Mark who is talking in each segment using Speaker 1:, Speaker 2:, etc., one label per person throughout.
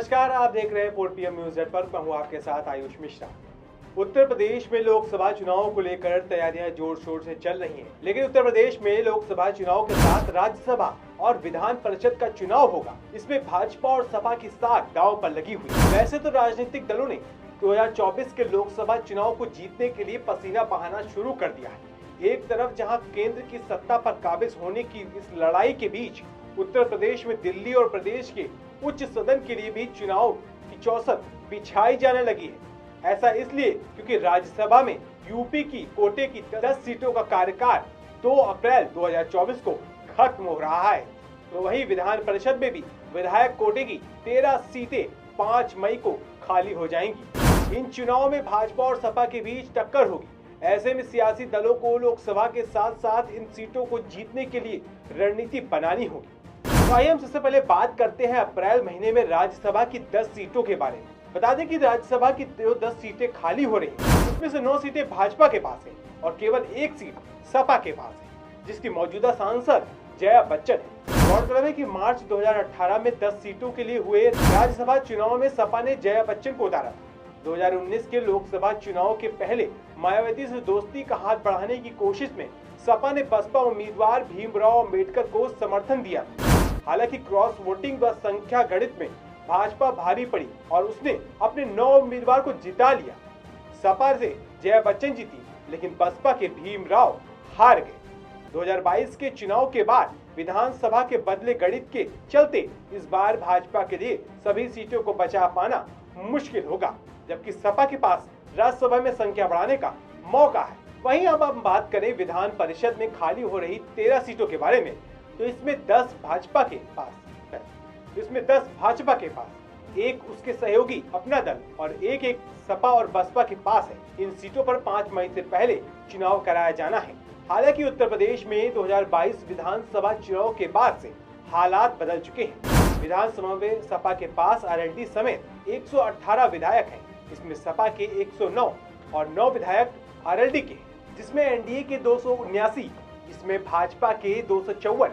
Speaker 1: नमस्कार, आप देख रहे हैं 4 PM न्यूज नेटवर्क। मैं हूं आपके साथ आयुष मिश्रा। उत्तर प्रदेश में लोकसभा चुनाव को लेकर तैयारियां जोर शोर से चल रही हैं, लेकिन उत्तर प्रदेश में लोकसभा चुनाव के साथ राज्यसभा और विधान परिषद का चुनाव होगा। इसमें भाजपा और सपा की साख दांव पर लगी हुई है। वैसे तो राजनीतिक दलों ने 2024 के लोकसभा चुनाव को जीतने के लिए पसीना बहाना शुरू कर दिया है। एक तरफ जहां केंद्र की सत्ता पर काबिज होने की इस लड़ाई के बीच उत्तर प्रदेश में दिल्ली और प्रदेश के उच्च सदन के लिए भी चुनाव की चौसत बिछाई जाने लगी है। ऐसा इसलिए क्योंकि राज्यसभा में यूपी की कोटे की 10 सीटों का कार्यकाल 2 अप्रैल 2024 को खत्म हो रहा है, तो वहीं विधान परिषद में भी विधायक कोटे की 13 सीटें 5 मई को खाली हो जाएंगी। इन चुनाव में भाजपा और सपा के बीच टक्कर होगी। ऐसे में सियासी दलों को लोकसभा के साथ साथ इन सीटों को जीतने के लिए रणनीति बनानी होगी। तो आइए हम सबसे पहले बात करते हैं अप्रैल महीने में राज्यसभा की 10 सीटों के बारे में। बता दें कि राज्यसभा की 10 सीटें खाली हो रही हैं, उसमें से 9 सीटें भाजपा के पास है और केवल 1 सीट सपा के पास है, जिसकी मौजूदा सांसद जया बच्चन है। गौरतलब है कि मार्च 2018 में 10 सीटों के लिए हुए राज्यसभा चुनाव में सपा ने जया बच्चन को उतारा। 2019 के लोकसभा चुनाव के पहले मायावती से दोस्ती का हाथ बढ़ाने की कोशिश में सपा ने बसपा उम्मीदवार भीमराव अंबेडकर को समर्थन दिया। हालांकि क्रॉस वोटिंग व संख्या गणित में भाजपा भारी पड़ी और उसने अपने 9 उम्मीदवार को जिता लिया। सपा से जया बच्चन जीती, लेकिन बसपा के भीमराव हार गए। 2022 के चुनाव के बाद विधानसभा के बदले गणित के चलते इस बार भाजपा के लिए सभी सीटों को बचा पाना मुश्किल होगा, जबकि सपा के पास राज्यसभा में संख्या बढ़ाने का मौका है। वहीं अब हम बात करें विधान परिषद में खाली हो रही 13 सीटों के बारे में, तो इसमें 10 भाजपा के पास है। इसमें 10 भाजपा के पास, एक उसके सहयोगी अपना दल और एक सपा और बसपा के पास है। इन सीटों पर 5 मई से पहले चुनाव कराया जाना है। हालांकि उत्तर प्रदेश में 2022 विधानसभा चुनाव के बाद से हालात बदल चुके हैं। विधानसभा में सपा के पास आरएलडी समेत 118 विधायक हैं। इसमें सपा के 109 और 9 विधायक आरएलडी के, जिसमें एनडीए के 279, इसमें भाजपा के 254,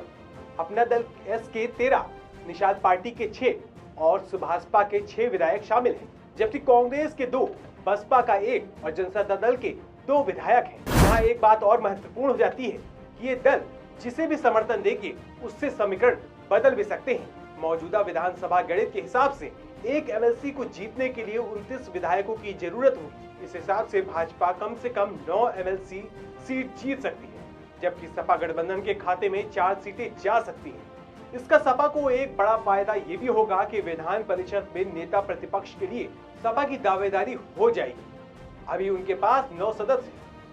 Speaker 1: अपना दल एस के 13, निषाद पार्टी के 6 और सुभाषपा के 6 विधायक शामिल हैं, जबकि कांग्रेस के 2, बसपा का 1 और जनता दल के 2 विधायक हैं। यहाँ एक बात और महत्वपूर्ण हो जाती है कि ये दल जिसे भी समर्थन देंगे उससे समीकरण बदल भी सकते हैं। मौजूदा विधानसभा गणित के हिसाब से एक एमएलसी को जीतने के लिए 29 विधायकों की जरूरत होगी। इस हिसाब से भाजपा कम से कम 9 एमएलसी सीट जीत सकती है, जबकि सपा गठबंधन के खाते में 4 सीटें जा सकती हैं। इसका सपा को एक बड़ा फायदा ये भी होगा कि विधान परिषद में नेता प्रतिपक्ष के लिए सपा की दावेदारी हो जाएगी। अभी उनके पास 9 सदस्य,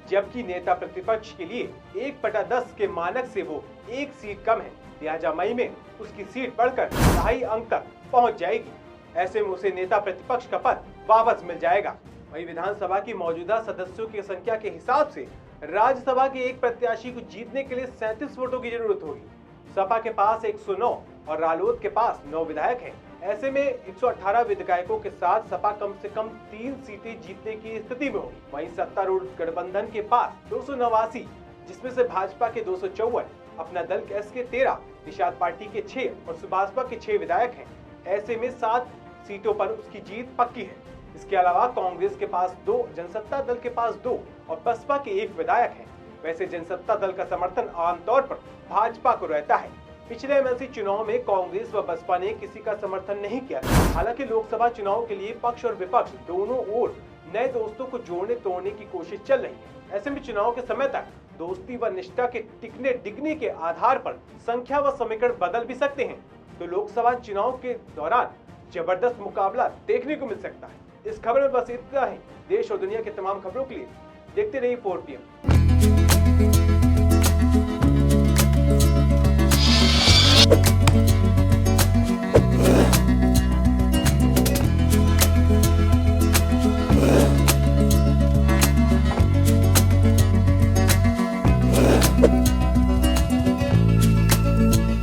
Speaker 1: जबकि नेता प्रतिपक्ष के लिए 1/10 के मानक से वो 1 सीट कम है। लिहाजा मई में उसकी सीट बढ़कर 2.5 अंक तक पहुंच जाएगी। ऐसे में उसे नेता प्रतिपक्ष का पद वापस मिल जाएगा। वही विधानसभा की मौजूदा सदस्यों की संख्या के हिसाब से राज्यसभा के एक प्रत्याशी को जीतने के लिए 37 वोटों की जरूरत होगी। सपा के पास 109 और रालोद के पास 9 विधायक हैं। ऐसे में 118 विधायकों के साथ सपा कम से कम 3 सीटें जीतने की स्थिति में होगी। वहीं सत्तारूढ़ गठबंधन के पास 289, जिसमें से भाजपा के 254, अपना दल एस के 13, निषाद पार्टी के 6 और सुभाषपा के 6 विधायक हैं। ऐसे में 7 सीटों पर उसकी जीत पक्की है। इसके अलावा कांग्रेस के पास 2, जनसत्ता दल के पास 2 और बसपा के 1 विधायक हैं। वैसे जनसत्ता दल का समर्थन आमतौर पर भाजपा को रहता है। पिछले एमएलसी चुनाव में कांग्रेस व बसपा ने किसी का समर्थन नहीं किया। हालांकि लोकसभा चुनाव के लिए पक्ष और विपक्ष दोनों ओर नए दोस्तों को जोड़ने तोड़ने की कोशिश चल रही है। ऐसे में चुनाव के समय तक दोस्ती व निष्ठा के टिकने डिगने के आधार पर संख्या व समीकरण बदल भी सकते हैं। तो लोकसभा चुनाव के दौरान जबरदस्त मुकाबला देखने को मिल सकता है। इस खबर में बस इतना ही। देश और दुनिया के तमाम खबरों के लिए देखते रहिए 4 PM।